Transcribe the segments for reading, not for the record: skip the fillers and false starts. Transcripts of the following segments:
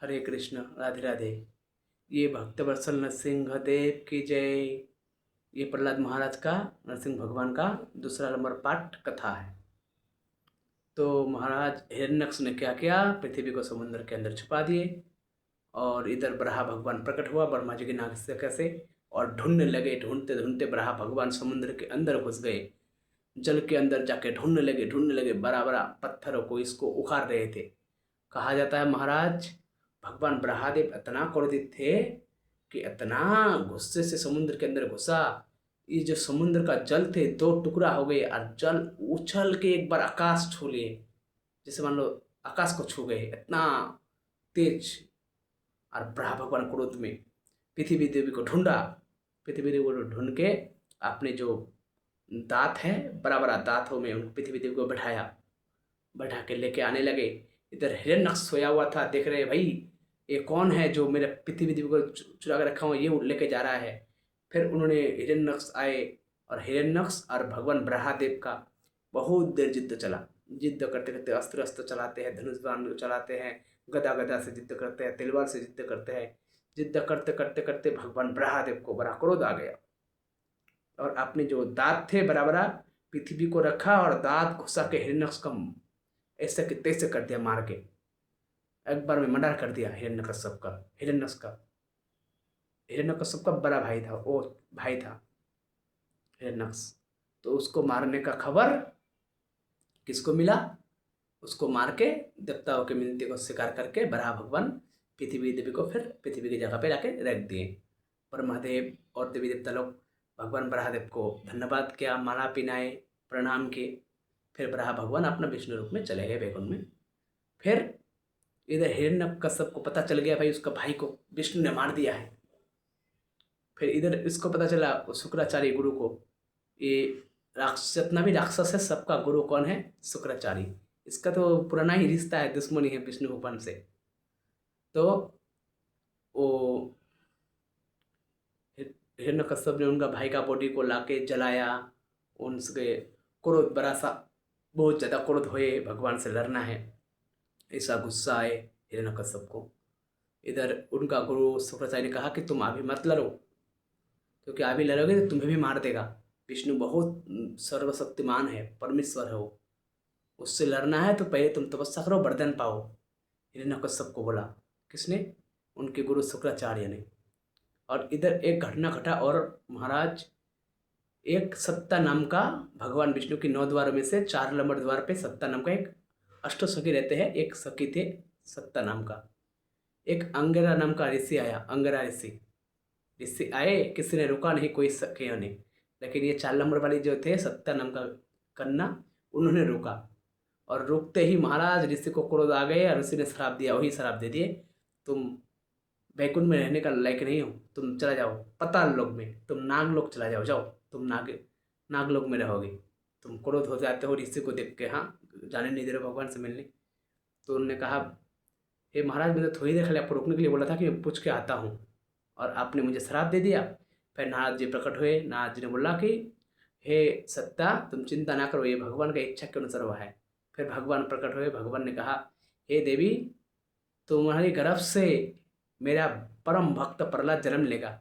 हरे कृष्ण, राधे राधे। ये भक्तवत्सल नरसिंह देव की जय। ये प्रहलाद महाराज का, नरसिंह भगवान का दूसरा नंबर पाठ कथा है। तो महाराज हिरण्यक्ष ने क्या किया, पृथ्वी को समुद्र के अंदर छुपा दिए और इधर बराह भगवान प्रकट हुआ ब्रह्मा जी के नाग से कैसे, और ढूंढने लगे। ढूंढते ढूंढते बराह भगवान समुद्र के अंदर घुस गए। जल के अंदर जाके ढूंढने लगे, बड़ा बड़ा पत्थरों को इसको उखाड़ रहे थे। कहा जाता है महाराज भगवान ब्रहादेव इतना क्रोधित थे कि इतना गुस्से से समुद्र के अंदर घुसा। ये जो समुद्र का जल थे दो टुकड़ा हो गए और जल उछल के एक बार आकाश छू लिए, जैसे मान लो आकाश को छू गए, इतना तेज। और ब्रह्मा भगवान क्रोध में पृथ्वी देवी को ढूंढा। पृथ्वी देवी को ढूंढ के अपने जो दांत है, बड़ा बड़ा दांतों में उन पृथ्वी देवी को बैठा के लेके आने लगे। इधर हिरण्यक्ष सोया हुआ था, देख रहे भाई ये कौन है जो मेरे पृथ्वी देवी को चुरा कर रखा हूँ, ये लेके जा रहा है। फिर उन्होंने हिरण्यक्ष आए और हिरण्यक्ष और भगवान ब्रह्मादेव का बहुत देर युद्ध चला। युद्ध करते करते अस्त्र अस्त्र चलाते हैं, धनुष बाण चलाते हैं, गदा गदा से युद्ध करते हैं, तलवार से युद्ध करते हैं। युद्ध करते करते करते भगवान ब्रह्मादेव को बड़ा क्रोध आ गया और अपने जो दांत थे बड़ा बड़ा पृथ्वी को रखा और दांत घुसा के हिरण्यक्ष का ऐसे के तैसे कर दिया, मार के एक बार में मर्डर कर दिया हिरण्यकश्यप का। हिरण्यकश्यप का बड़ा भाई था, वो भाई था हिरण्यक्ष। तो उसको मारने का खबर किसको मिला, उसको मार के देवताओं की मिनती को स्वीकार करके बराह भगवान पृथ्वी देवी को फिर पृथ्वी की जगह पे लाके रख दिए। ब्रह्मदेव और देवी देवता लोग भगवान ब्रह्मदेव को धन्यवाद किया, माला पिनाए, प्रणाम किए। फिर बराह भगवान अपना विष्णु रूप में चले गए वैकुंठ में। फिर इधर हिरण्यकश्यप को पता चल गया भाई उसका भाई को विष्णु ने मार दिया है। फिर इधर इसको पता चला शुक्राचार्य गुरु को, ये राक्षस जितना भी राक्षस है सबका गुरु कौन है, शुक्राचार्य। इसका तो पुराना ही रिश्ता है, दुश्मनी है विष्णु भगवान से। तो वो हिरण्यकश्यप ने उनका भाई का बॉडी को लाके जलाया। उनसे क्रोध बड़ा सा, बहुत ज़्यादा क्रोध हुए, भगवान से लड़ना है ऐसा गुस्सा आए हिरण्यकश्यप को। इधर उनका गुरु शुक्राचार्य ने कहा कि तुम अभी मत लड़ो, क्योंकि अभी लड़ोगे तो तुम्हें भी मार देगा। विष्णु बहुत सर्वशक्तिमान है, परमेश्वर है वो, उससे लड़ना है तो पहले तुम तपस्या करो, वरदान पाओ। हिरण्यकश्यप को बोला, किसने, उनके गुरु शुक्राचार्य ने। और इधर एक घटना घटा और महाराज, एक सत्ता नाम का, भगवान विष्णु की 9 द्वारों में से 4 नंबर द्वार पे सत्ता नाम का एक अष्ट सखी रहते हैं। एक सखी थे सत्ता नाम का। एक अंगिरा नाम का ऋषि आया, अंगिरा ऋषि आए, किसी ने रुका नहीं, कोई सखियों ने। लेकिन ये 4 नंबर वाली जो थे सत्ता नाम का कन्या, उन्होंने रुका। और रुकते ही महाराज ऋषि को क्रोध आ गए और ऋषि ने श्राप दिया, वही श्राप दे दिए, तुम वैकुंठ में रहने का लायक नहीं हो, तुम चला जाओ पाताल लोक में, तुम नागलोक चला जाओ, जाओ तुम नागलोक में रहोगे। तुम क्रोध हो जाते हो ऋषि को देख के, हाँ जाने नहीं दे रहे भगवान से मिलने। तो उन्होंने कहा, हे महाराज मैं तो थोड़ी देर पहले आपको रोकने के लिए बोला था कि मैं पूछ के आता हूँ, और आपने मुझे श्राप दे दिया। फिर नारद जी प्रकट हुए। नारद जी ने बोला कि हे सत्ता तुम चिंता ना करो, ये भगवान का इच्छा के अनुसार हुआ है। फिर भगवान प्रकट हुए। भगवान ने कहा, हे देवी तुम्हारी गर्भ से मेरा परम भक्त प्रहलाद जन्म लेगा।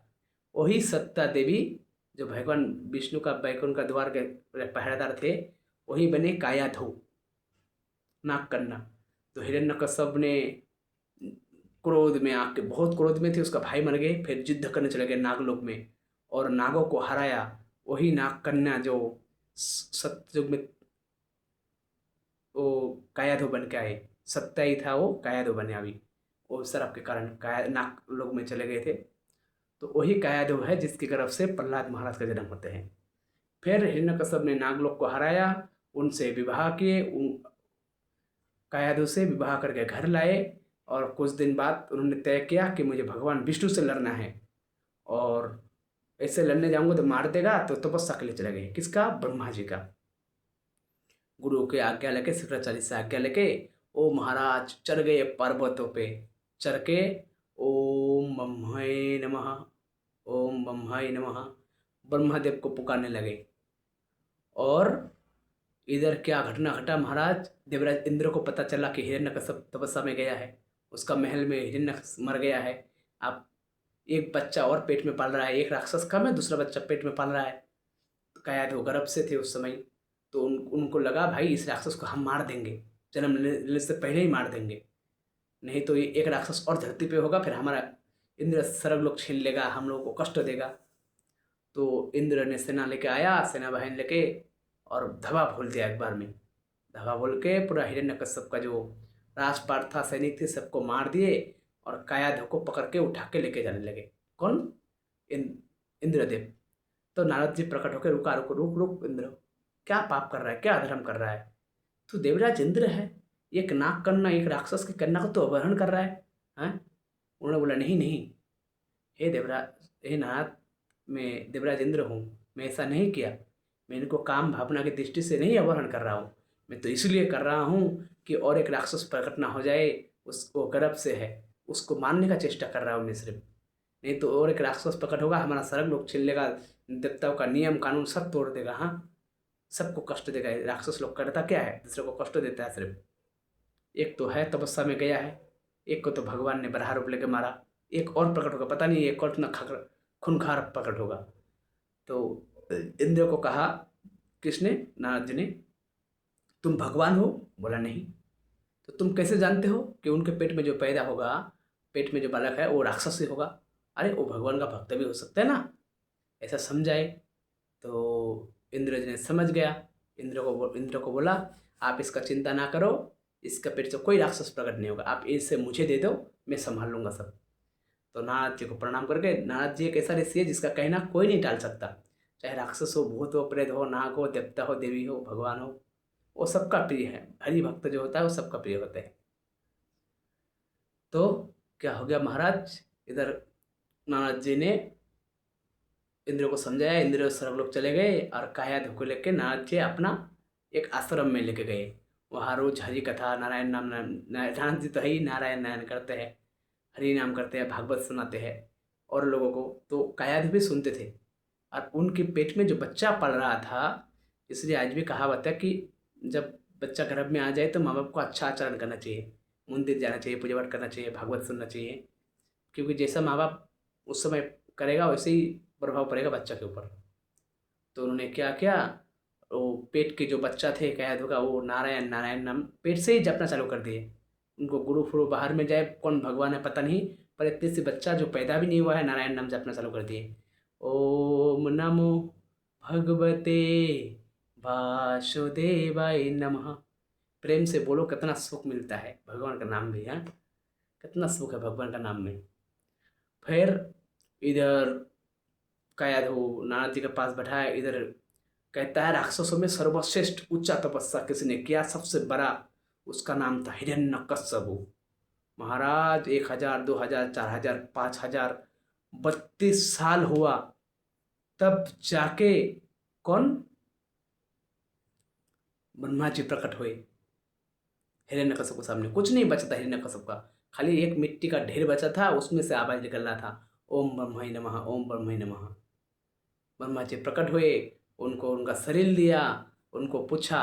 वही सत्ता देवी जो भगवान विष्णु का वैकुंठ का द्वार के पहरेदार थे, वही बने कायाधु, नागकन्या। तो हिरण्यकश्यप ने क्रोध में आके, बहुत क्रोध में थे, उसका भाई मर गए, फिर युद्ध करने चले गए नागलोक में और नागों को हराया। वही नागकन्या जो सतयुग में वो कायाधु बन के आए, सत्या ही था वो कायाधु बने। अभी वो शराब के कारण काया नागलोक में चले गए थे। तो वही कायाधु है जिसकी गर्भ से प्रहलाद महाराज का जन्म होते हैं। फिर हिरण्यकश्यप ने नागलोक को हराया, उनसे विवाह किए, कायाधु से विवाह करके घर लाए। और कुछ दिन बाद उन्होंने तय किया कि मुझे भगवान विष्णु से लड़ना है, और ऐसे लड़ने जाऊंगा तो मार देगा। तो तपस्या के लिए चले गए, किसका, ब्रह्मा जी का। गुरु की आज्ञा लेके, शुक्राचार्य से आज्ञा लेके ओ महाराज चढ़ गए पर्वतों पे। चढ़ के ओम ब्रह्माय नमः, ओम ब्रह्माय नमः ब्रह्मदेव को पुकारने लगे। और इधर क्या घटना घटा महाराज, देवराज इंद्र को पता चला कि हिरण्यकश्यप तपस्या में गया है। उसका महल में हिरण्यकश्यप मर गया है, आप एक बच्चा और पेट में पाल रहा है, एक राक्षस कम है, दूसरा बच्चा पेट में पाल रहा है। तो कायद वो गर्भ से थे उस समय, तो उनको लगा भाई इस राक्षस को हम मार देंगे, जन्म लेने से पहले ही मार देंगे, नहीं तो ये एक राक्षस और धरती पे होगा, फिर हमारा इंद्र स्वर्गलोक छीन लेगा, हम लोगों को कष्ट देगा। तो इंद्र ने सेना लेके आया, सेना बहन लेके, और धवा बोल दिया एक बार में। धवा बोल के पूरा हिरण्यकश्यप का जो राजपाट था, सैनिक थे, सबको मार दिए और कायाधव को पकड़ के उठा के लेके जाने लगे। कौन? इंद्रदेव। तो नारद जी प्रकट होकर रुका, रुक रुक रुक इंद्र, क्या पाप कर रहा है, क्या अधर्म कर रहा है? तू देवराज इंद्र है, एक नाग कन्या, एक राक्षस की कन्या को तो अपहरण कर रहा है, हैं? उन्होंने बोला नहीं नहीं, हे देवराज, हे नारद, मैं देवराज इंद्र हूँ, मैं ऐसा नहीं किया, मैं इनको काम भावना की दृष्टि से नहीं अपहरण कर रहा हूँ, मैं तो इसलिए कर रहा हूँ कि और एक राक्षस प्रकट ना हो जाए, उसको गर्भ से है, उसको मारने का चेष्टा कर रहा हूँ मैं सिर्फ, नहीं तो और एक राक्षस प्रकट होगा, हमारा स्वर्ग लोक छीन लेगा, देवताओं का नियम कानून सब तोड़ देगा, हाँ, सबको कष्ट देगा। राक्षस लोग करता क्या है, दूसरे को कष्ट देता है सिर्फ। एक तो है तपस्या में गया है, एक को तो भगवान ने बराह रूप लेके मारा, एक और प्रकट होगा, पता नहीं एक और ना खूनखार प्रकट होगा। तो इंद्र को कहा किसने? नारद जी ने, तुम भगवान हो? बोला नहीं। तो तुम कैसे जानते हो कि उनके पेट में जो पैदा होगा, पेट में जो बालक है वो राक्षस ही होगा? अरे वो भगवान का भक्त भी हो सकता है ना, ऐसा समझाए। तो इंद्र जी ने समझ गया, इंद्र को बोला आप इसका चिंता ना करो, इसका पेट से कोई राक्षस प्रकट नहीं होगा, आप इसे मुझे दे दो, मैं संभाल लूँगा सब। तो नारद जी को प्रणाम करके, नारद जी एक ऐसा ऋषि है जिसका कहना कोई नहीं टाल सकता, चाहे राक्षस हो, भूत हो, प्रेत हो, नाग हो, देवता हो, देवी हो, भगवान हो, वो सबका प्रिय है। हरि भक्त जो होता है वो सबका प्रिय होता है। तो क्या हो गया महाराज, इधर नारद जी ने इंद्र को समझाया, इंद्र सर्वलोक चले गए और कायाधु को लेके नारद जी अपना एक आश्रम में लेके गए। वहाँ रोज हरि कथा, नारायण नाम, नारायण जी तो है ही, नारायण नारायण करते हैं, हरि नाम करते हैं, भागवत सुनाते हैं और लोगों को। तो कायाधु भी सुनते थे और उनके पेट में जो बच्चा पल रहा था, इसलिए आज भी कहावत है कि जब बच्चा गर्भ में आ जाए तो माँ बाप को अच्छा आचरण करना चाहिए, मंदिर जाना चाहिए, पूजा पाठ करना चाहिए, भागवत सुनना चाहिए, क्योंकि जैसा माँ बाप उस समय करेगा वैसे ही प्रभाव पड़ेगा बच्चा के ऊपर। तो उन्होंने क्या किया, वो पेट के जो बच्चा थे कैद होगा, वो नारायण नारायण नाम पेट से ही जपना चालू कर दिए। उनको गुरु फुरु बाहर में जाए, कौन भगवान है पता नहीं, पर इतने से बच्चा जो पैदा भी नहीं हुआ है नारायण नाम जपना चालू कर दिए। ओम नमो भगवते वासुदेवाय नमः। प्रेम से बोलो, कितना सुख मिलता है भगवान का नाम भी, हाँ, कितना सुख है भगवान का नाम में। फिर इधर कायाधु नारद जी के पास बैठाया, इधर कहता है राक्षसों में सर्वश्रेष्ठ ऊंचा तपस्या किसी ने किया, सबसे बड़ा, उसका नाम था हिरण्यकश्यपु। महाराज 1000, 2000, 4000, 5000, 32 साल हुआ, तब जाके कौन? ब्रह्मा जी प्रकट हुए हिरण्यकश्यप के सामने। कुछ नहीं बचा था हिरण्यकश्यप का, खाली एक मिट्टी का ढेर बचा था, उसमें से आवाज निकल रहा था, ओम ब्रह्माय नमः, ओम ब्रह्माय नमः। ब्रह्मा जी प्रकट हुए, उनको उनका शरीर दिया, उनको पूछा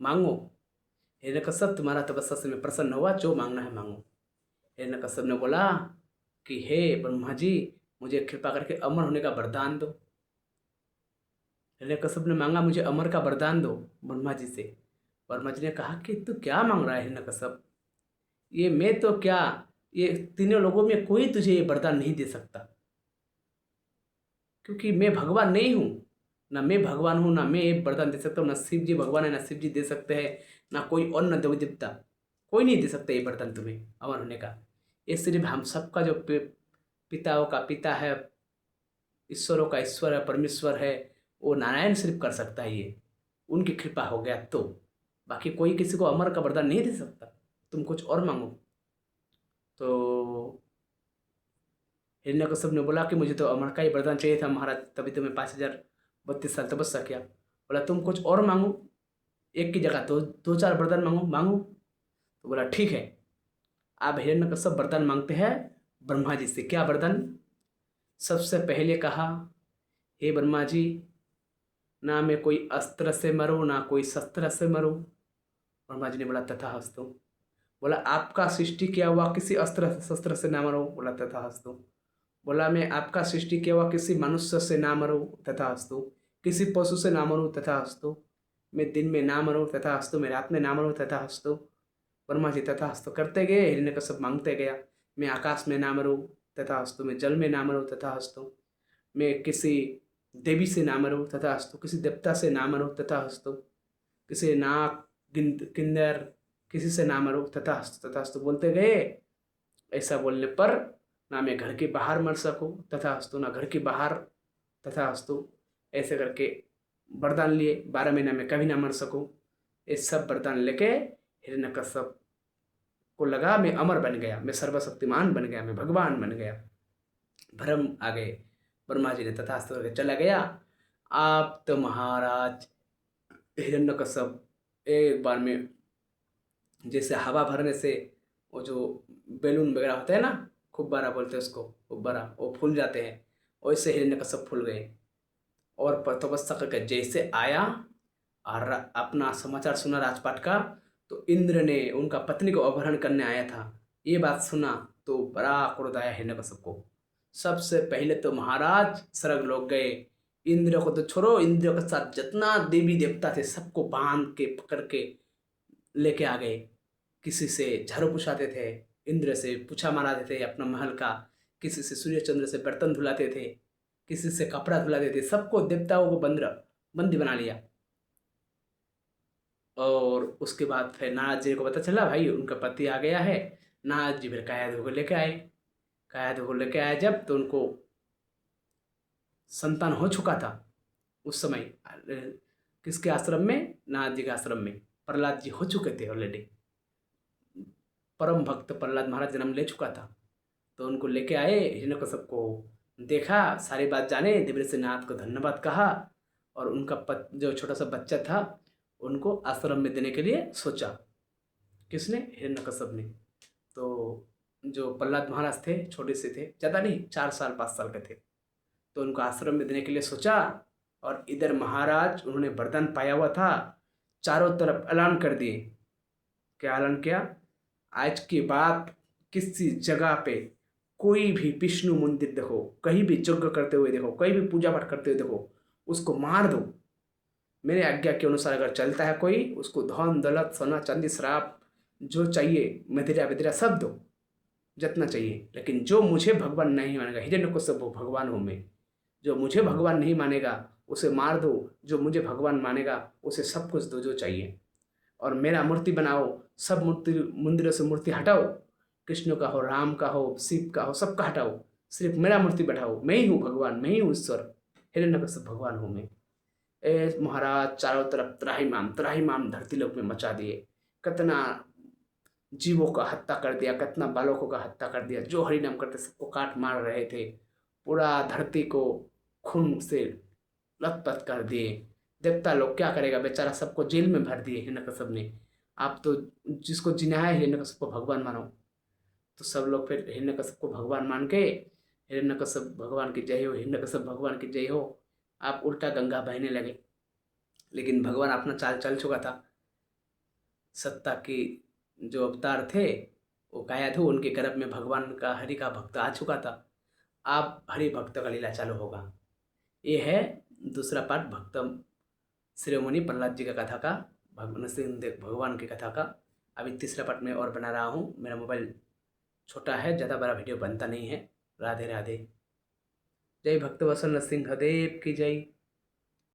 मांगो। हिरण्यकश्यप तुम्हारा तपस्या से मैं प्रसन्न हुआ, जो मांगना है मांगो। हिरण्यकश्यप ने बोला कि हे ब्रह्मा जी, मुझे कृपा करके अमर होने का वरदान दो। हिरण्यकश्यप ने मांगा मुझे अमर का वरदान दो ब्रह्मा जी से। ब्रह्मा जी ने कहा कि तू क्या मांग रहा है हिरण्यकश्यप, ये मैं तो क्या, ये तीनों लोगों में कोई तुझे ये वरदान नहीं दे सकता, क्योंकि मैं भगवान नहीं हूँ, ना मैं भगवान हूँ, ना मैं ये वरदान दे सकता हूँ, ना शिव जी भगवान है, ना शिव जी दे सकते हैं, ना कोई और, ना देवी देवता, कोई नहीं दे सकता ये वरदान तुम्हें अमर होने का। ये सिर्फ हम सबका जो पिताओं का पिता है, ईश्वरों का ईश्वर है, परमेश्वर है, वो नारायण सिर्फ कर सकता है ये, उनकी कृपा हो गया तो, बाकी कोई किसी को अमर का वरदान नहीं दे सकता, तुम कुछ और मांगो। तो हिरण्यकश्यप ने बोला कि मुझे तो अमर का ही वरदान चाहिए था महाराज, तभी तो मैं 5032 साल तपस्या किया। बोला तुम कुछ और मांगो, एक की जगह दो दो चार वरदान मांगो मांगो। तो बोला ठीक है। आप हिरण्यकश्यप वरदान मांगते हैं ब्रह्मा जी से। क्या वरदान? सबसे पहले कहा, हे ब्रह्मा जी, ना मैं कोई अस्त्र से मरूं, ना कोई शस्त्र से मरूं। ब्रह्मा जी ने बोला तथास्तु। बोला आपका सृष्टि किया हुआ किसी अस्त्र शस्त्र से ना मरो, बोला तथास्तु। बोला मैं आपका सृष्टि किया हुआ किसी मनुष्य से ना मरूं, तथास्तु। किसी पशु से ना मरूं, तथास्तु। मैं दिन में ना मरूं, तथास्तु। मैं रात में ना मरूं, तथास्तु। ब्रह्मा जी तथास्तु करते गए, हिरण्यकश्यप मांगते गया। मैं आकाश में ना मरूं, तथास्तु। मैं जल में ना मरूं, तथास्तु। मैं किसी देवी से ना मरूं, तथास्तु। किसी देवता से ना मरूं, तथास्तु। किसी नाग किन्नर किसी से ना मरूं, तथास्तु तथास्तु बोलते गए। ऐसा बोलने पर ना मैं घर के बाहर मर सकूं, तथास्तु, ना घर के बाहर, तथास्तु। ऐसे करके वरदान लिए 12 महीना में कभी ना मर सकूं। ये सब वरदान लेके हिरण्यकश्यप को लगा मैं अमर बन गया, मैं सर्वशक्तिमान बन गया, मैं भगवान बन गया। भ्रम आ गए। ब्रह्मा जी ने तथास्तु करके चला गया। आप तो महाराज हिरण्यकश्यप एक बार में जैसे हवा भरने से वो जो बैलून वगैरह होते हैं ना, खुब्बारा बोलते हैं उसको, खुब्बारा, वो फूल जाते हैं, वैसे हिरण्यकश्यप फूल गए। और तपस्या करके जैसे आया और अपना समाचार सुना राजपाट का, तो इंद्र ने उनका पत्नी को अपहरण करने आया था, ये बात सुना तो बड़ा क्रोध आया हिरण्यकश्यप को। सबसे पहले तो महाराज स्वर्ग लोग गए। इंद्र को तो छोड़ो, इंद्र के साथ जितना देवी देवता थे सबको बांध के पकड़ के लेके आ गए। किसी से झाड़ू पुछाते थे, इंद्र से पूछा माराते थे अपना महल का। किसी से सूर्य चंद्र से बर्तन धुलाते थे, किसी से कपड़ा धुलाते थे, सबको देवताओं को बंदी बना लिया। और उसके बाद फिर नारद जी को पता चला भाई उनका पति आ गया है। नारद जी फिर कायाधु को लेके आए। कायाधु को लेके आए जब, तो उनको संतान हो चुका था उस समय। किसके आश्रम में? नारद जी के आश्रम में प्रहलाद जी हो चुके थे ऑलरेडी। परम भक्त प्रहलाद महाराज जन्म ले चुका था। तो उनको लेके आए, हिरण्यकश्यप को देखा, सारी बात जाने, देवेंद्र से नाथ को धन्यवाद कहा। और उनका जो छोटा सा बच्चा था उनको आश्रम में देने के लिए सोचा। किसने? हिरण्यकश्यप ने। तो जो प्रहलाद महाराज थे छोटे से थे, ज़्यादा नहीं, 4 साल 5 साल के थे, तो उनको आश्रम में देने के लिए सोचा। और इधर महाराज उन्होंने वरदान पाया हुआ था, चारों तरफ ऐलान कर दिए। क्या ऐलान किया? आज के बाद किसी जगह पे कोई भी विष्णु मंदिर देखो, कहीं भी यज्ञ करते हुए देखो, कहीं भी पूजा पाठ करते हुए देखो, उसको मार दो। मेरे आज्ञा के अनुसार अगर चलता है कोई, उसको धन दौलत सोना चांदी शराब जो चाहिए, मदिरा वदिरा सब दो, जितना चाहिए। लेकिन जो मुझे भगवान नहीं मानेगा, हिरण्यकश्यप भगवान हूँ मैं, जो मुझे भगवान नहीं मानेगा उसे मार दो, जो मुझे भगवान मानेगा उसे सब कुछ दो जो चाहिए। और मेरा मूर्ति बनाओ, सब मूर्ति मंदिरों से मूर्ति हटाओ, कृष्ण का हो, राम का हो, शिव का हो, सबका हटाओ, सिर्फ मेरा मूर्ति बैठाओ। मैं ही हूँ भगवान, मैं ही हूँ ईश्वर, हिरण्यकश्यप भगवान हूँ मैं। ए महाराज चारों तरफ त्राहिमाम धरती लोक में मचा दिए। कितना जीवों का हत्या कर दिया, कितना बालकों का हत्या कर दिया, जो हरिनाम करते सबको काट मार रहे थे। पूरा धरती को खून से लथपथ कर दिए। देवता लोग क्या करेगा, बेचारा सबको जेल में भर दिए हिरण्यकश्यप ने। आप तो जिसको जिनाया है हिरण्यकश्यप को भगवान मानो। तो सब लोग फिर हिरण्यकश्यप को भगवान मान के, हिरण्यकश्यप भगवान की जय हो, हिरण्यकश्यप भगवान की जय हो, आप उल्टा गंगा बहने लगे। लेकिन भगवान अपना चाल चल चुका था। सत्ता की जो अवतार थे वो कायाधु, उनके गर्भ में भगवान का हरि का भक्त आ चुका था। आप हरि भक्त का लीला चालू होगा। ये है दूसरा पार्ट भक्त शिरोमणि प्रहलाद जी का कथा का, भगवान सिंह भगवान की कथा का। अभी तीसरा पार्ट में और बना रहा हूँ। मेरा मोबाइल छोटा है, ज़्यादा बड़ा वीडियो बनता नहीं है। राधे राधे। जय भक्त वत्सल सिंह देव की जय।